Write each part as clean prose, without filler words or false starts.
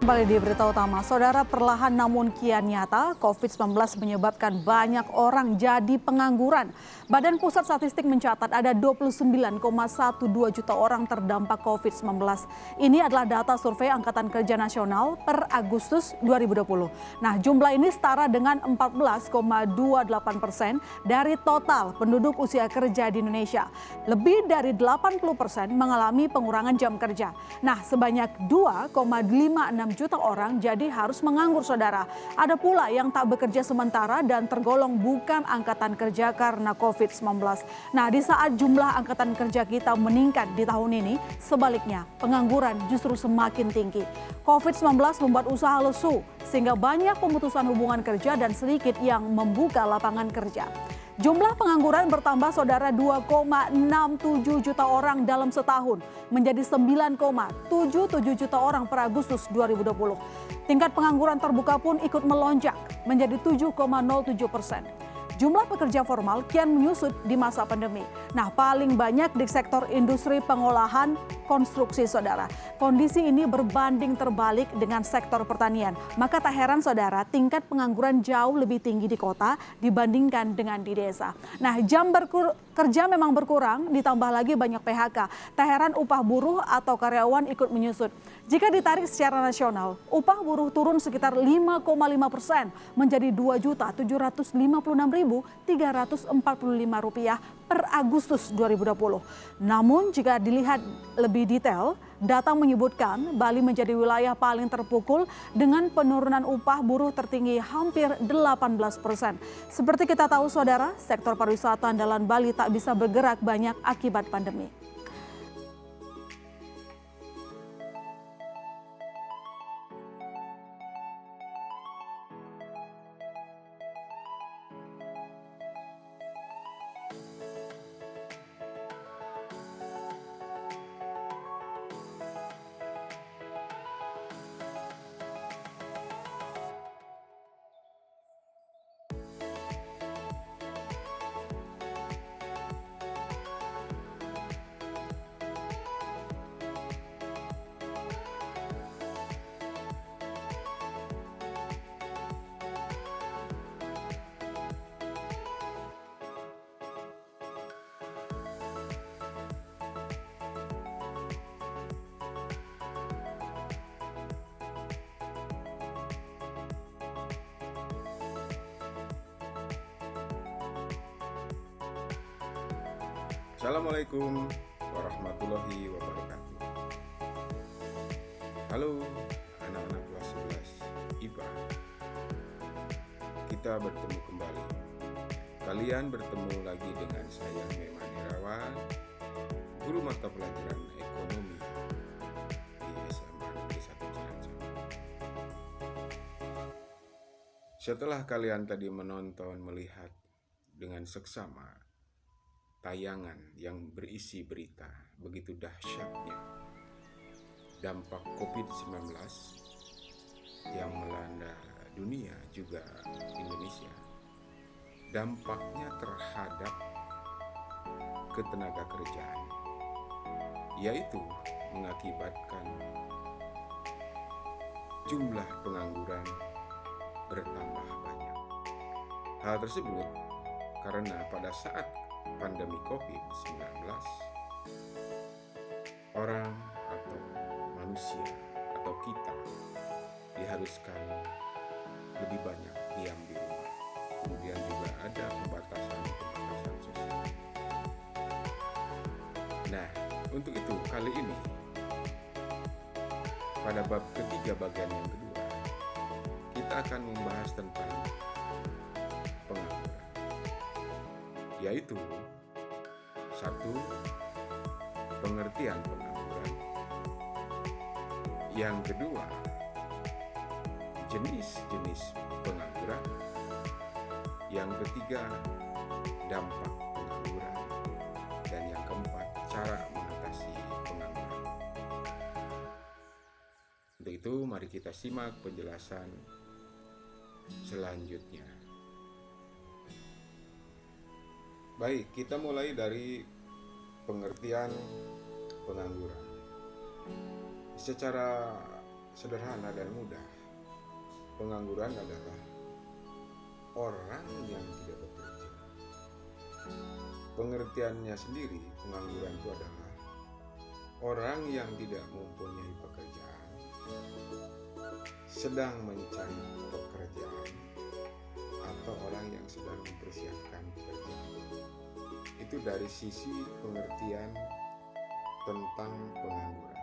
Kembali di berita utama, saudara, perlahan namun kian nyata COVID-19 menyebabkan banyak orang jadi pengangguran. Badan Pusat Statistik mencatat ada 29,12 juta orang terdampak COVID-19. Ini adalah data survei Angkatan Kerja Nasional per Agustus 2020. Nah, jumlah ini setara dengan 14,28% dari total penduduk usia kerja di Indonesia. Lebih dari 80% mengalami pengurangan jam kerja. Nah, sebanyak 2,56 juta orang jadi harus menganggur, saudara. Ada pula yang tak bekerja sementara dan tergolong bukan angkatan kerja karena COVID-19. Nah, di saat jumlah angkatan kerja kita meningkat di tahun ini, sebaliknya pengangguran justru semakin tinggi. COVID-19 membuat usaha lesu sehingga banyak pemutusan hubungan kerja dan sedikit yang membuka lapangan kerja. Jumlah pengangguran bertambah, saudara, 2,67 juta orang dalam setahun menjadi 9,77 juta orang per Agustus 2020. Tingkat pengangguran terbuka pun ikut melonjak menjadi 7,07%. Jumlah pekerja formal kian menyusut di masa pandemi. Nah, paling banyak di sektor industri pengolahan konstruksi, saudara. Kondisi ini berbanding terbalik dengan sektor pertanian. Maka tak heran, saudara, tingkat pengangguran jauh lebih tinggi di kota dibandingkan dengan di desa. Nah, jam kerja memang berkurang, ditambah lagi banyak PHK. Tak heran upah buruh atau karyawan ikut menyusut. Jika ditarik secara nasional, upah buruh turun sekitar 5,5% menjadi Rp2.756.345 per Agustus 2020. Namun jika dilihat lebih detail, data menyebutkan Bali menjadi wilayah paling terpukul dengan penurunan upah buruh tertinggi hampir 18%. Seperti kita tahu, saudara, sektor pariwisata andalan Bali tak bisa bergerak banyak akibat pandemi. Assalamualaikum warahmatullahi wabarakatuh. Halo anak-anak kelas 11 IPA. Kita bertemu kembali. Kalian bertemu lagi dengan saya, Memang Irawan, guru mata pelajaran ekonomi di SMA Negeri 1 Cilacap. Setelah kalian tadi menonton, melihat dengan seksama tayangan yang berisi berita begitu dahsyatnya dampak COVID-19 yang melanda dunia juga Indonesia, dampaknya terhadap ketenaga kerjaan, yaitu mengakibatkan jumlah pengangguran bertambah banyak. Hal tersebut karena pada saat pandemi COVID-19, orang atau manusia atau kita diharuskan lebih banyak diam di rumah. Kemudian juga ada pembatasan sosial. Nah, untuk itu kali ini pada bab ketiga bagian yang kedua, kita akan membahas tentang pengangguran, yaitu 1. Pengertian pengangguran. Yang kedua, jenis-jenis pengangguran. Yang ketiga, dampak pengangguran. Dan yang keempat, cara mengatasi pengangguran. Untuk itu, mari kita simak penjelasan selanjutnya. Baik, kita mulai dari pengertian pengangguran. Secara sederhana dan mudah. Pengangguran adalah orang yang tidak bekerja. Pengertiannya sendiri, pengangguran itu adalah orang yang tidak mempunyai pekerjaan, sedang mencari pekerjaan, atau orang yang sedang mempersiapkan pekerjaan. Itu dari sisi pengertian tentang pengangguran.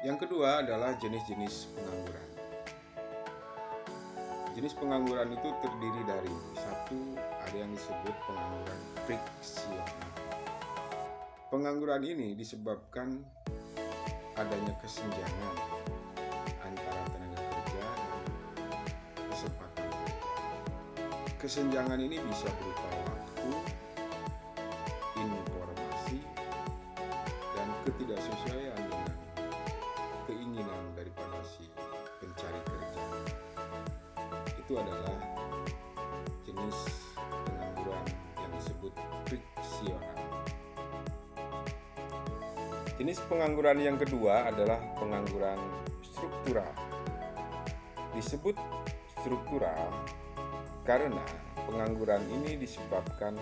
Yang kedua adalah jenis-jenis pengangguran. Jenis pengangguran itu terdiri dari satu, ada yang disebut pengangguran friksional. Pengangguran ini disebabkan adanya kesenjangan antara tenaga kerja dan kesempatan kerja. Kesenjangan ini bisa berupa waktu, informasi, dan ketidaksesuaian dengan keinginan daripada si pencari kerja. Itu adalah jenis pengangguran yang disebut friksional. Jenis pengangguran yang kedua adalah pengangguran struktural. Disebut struktural karena pengangguran ini disebabkan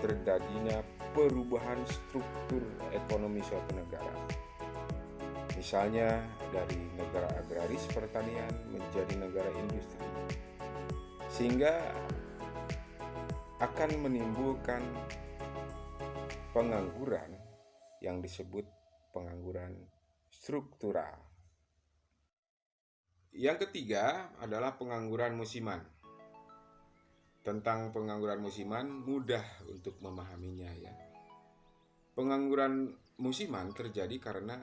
terjadinya perubahan struktur ekonomi suatu negara. Misalnya dari negara agraris pertanian menjadi negara industri, sehingga akan menimbulkan pengangguran yang disebut pengangguran struktural. Yang ketiga adalah pengangguran musiman. Tentang pengangguran musiman mudah untuk memahaminya ya. Pengangguran musiman terjadi karena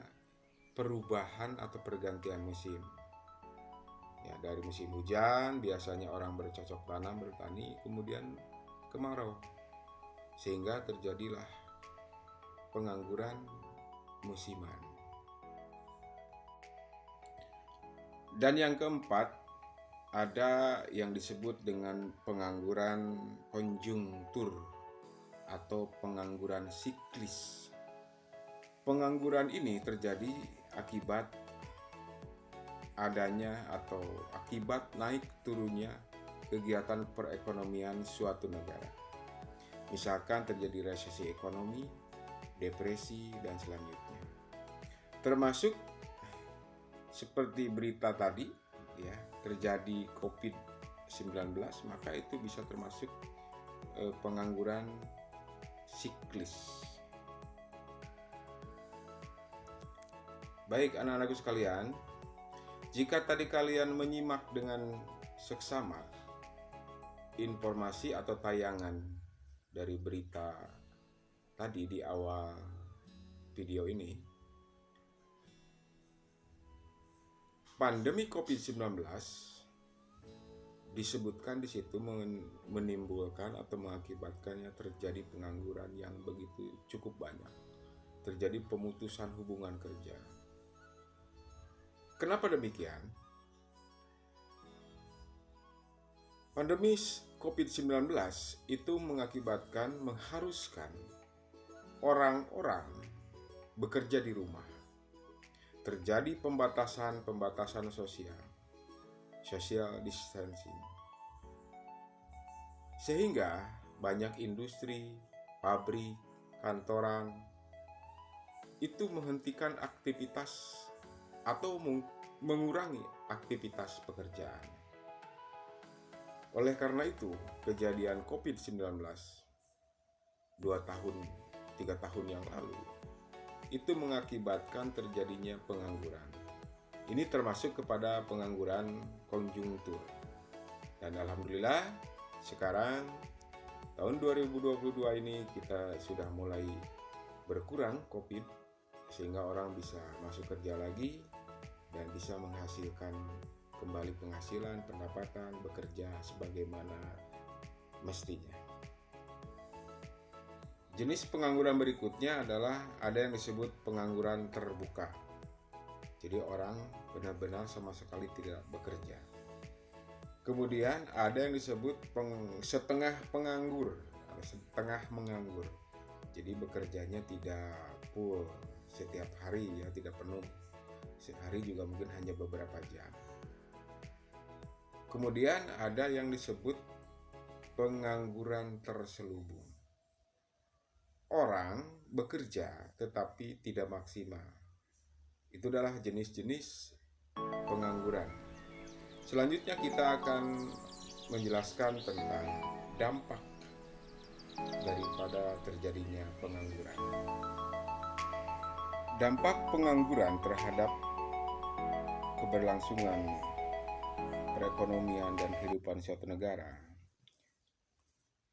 perubahan atau pergantian musim. Ya, dari musim hujan biasanya orang bercocok tanam bertani, kemudian kemarau, sehingga terjadilah pengangguran musiman. Dan yang keempat, ada yang disebut dengan pengangguran konjungtur atau pengangguran siklis. Pengangguran ini terjadi akibat adanya atau akibat naik turunnya kegiatan perekonomian suatu negara. Misalkan terjadi resesi ekonomi, depresi, dan selanjutnya. Termasuk seperti berita tadi, ya, terjadi COVID-19, maka itu bisa termasuk pengangguran siklis. Baik anak-anakku sekalian, jika tadi kalian menyimak dengan seksama informasi atau tayangan dari berita tadi di awal video ini, pandemi COVID-19 disebutkan di situ menimbulkan atau mengakibatkannya terjadi pengangguran yang begitu cukup banyak. Terjadi pemutusan hubungan kerja. Kenapa demikian? Pandemi COVID-19 itu mengharuskan orang-orang bekerja di rumah. Terjadi pembatasan social distancing. Sehingga banyak industri, pabrik, kantoran itu menghentikan aktivitas atau mengurangi aktivitas pekerjaan. Oleh karena itu, kejadian COVID-19 3 tahun yang lalu itu mengakibatkan terjadinya pengangguran. Ini termasuk kepada pengangguran konjungtur. Dan alhamdulillah sekarang tahun 2022 ini kita sudah mulai berkurang COVID, sehingga orang bisa masuk kerja lagi dan bisa menghasilkan kembali penghasilan, pendapatan, bekerja sebagaimana mestinya. Jenis pengangguran berikutnya adalah ada yang disebut pengangguran terbuka. Jadi orang benar-benar sama sekali tidak bekerja. Kemudian ada yang disebut setengah menganggur. Jadi bekerjanya tidak full, setiap hari ya, tidak penuh. Sehari juga mungkin hanya beberapa jam. Kemudian ada yang disebut pengangguran terselubung. Orang bekerja tetapi tidak maksimal. Itu adalah jenis-jenis pengangguran. Selanjutnya kita akan menjelaskan tentang dampak daripada terjadinya pengangguran. Dampak pengangguran terhadap keberlangsungan perekonomian dan kehidupan suatu negara,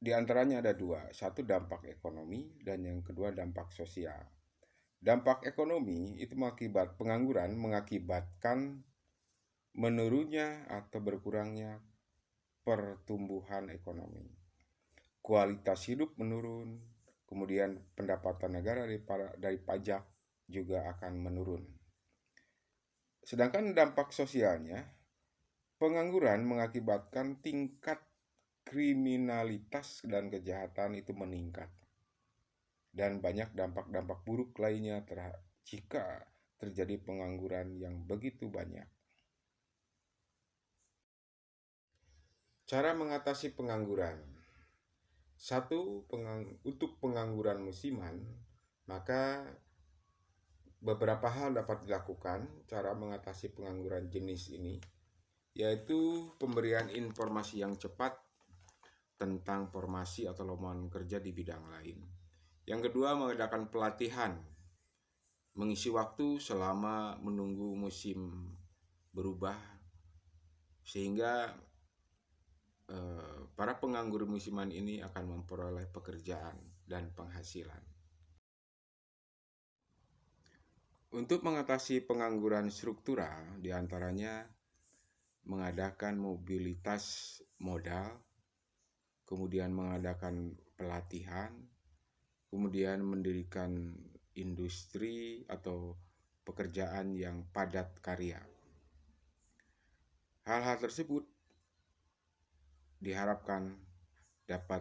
di antaranya ada dua. Satu dampak ekonomi dan yang kedua dampak sosial. Dampak ekonomi itu pengangguran mengakibatkan menurunnya atau berkurangnya pertumbuhan ekonomi. Kualitas hidup menurun, kemudian pendapatan negara dari pajak juga akan menurun. Sedangkan dampak sosialnya, pengangguran mengakibatkan tingkat kriminalitas dan kejahatan itu meningkat. Dan banyak dampak-dampak buruk lainnya jika terjadi pengangguran yang begitu banyak. Cara mengatasi pengangguran. Satu, untuk pengangguran musiman, maka beberapa hal dapat dilakukan cara mengatasi pengangguran jenis ini, yaitu pemberian informasi yang cepat tentang formasi atau lowongan kerja di bidang lain. Yang kedua, mengadakan pelatihan, mengisi waktu selama menunggu musim berubah, sehingga para penganggur musiman ini akan memperoleh pekerjaan dan penghasilan. Untuk mengatasi pengangguran struktural, diantaranya mengadakan mobilitas modal, kemudian mengadakan pelatihan, kemudian mendirikan industri atau pekerjaan yang padat karya. Hal-hal tersebut diharapkan dapat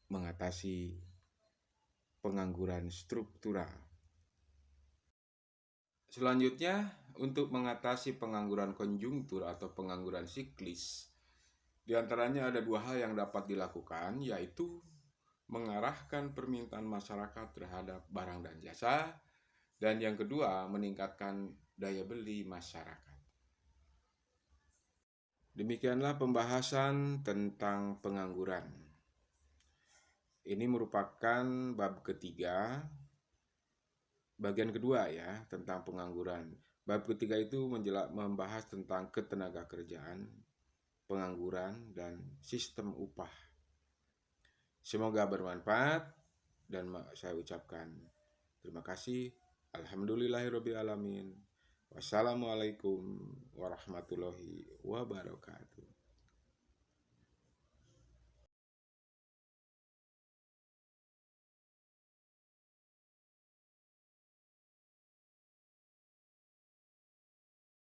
mengatasi pengangguran struktural. Selanjutnya, untuk mengatasi pengangguran konjungtur atau pengangguran siklis, diantaranya ada dua hal yang dapat dilakukan, yaitu mengarahkan permintaan masyarakat terhadap barang dan jasa, dan yang kedua, meningkatkan daya beli masyarakat. Demikianlah pembahasan tentang pengangguran. Ini merupakan bab ketiga, bagian kedua ya, tentang pengangguran. Bab ketiga itu membahas tentang ketenagakerjaan, pengangguran, dan sistem upah. Semoga bermanfaat dan saya ucapkan terima kasih. Alhamdulillahirabbil alamin. Wassalamualaikum warahmatullahi wabarakatuh.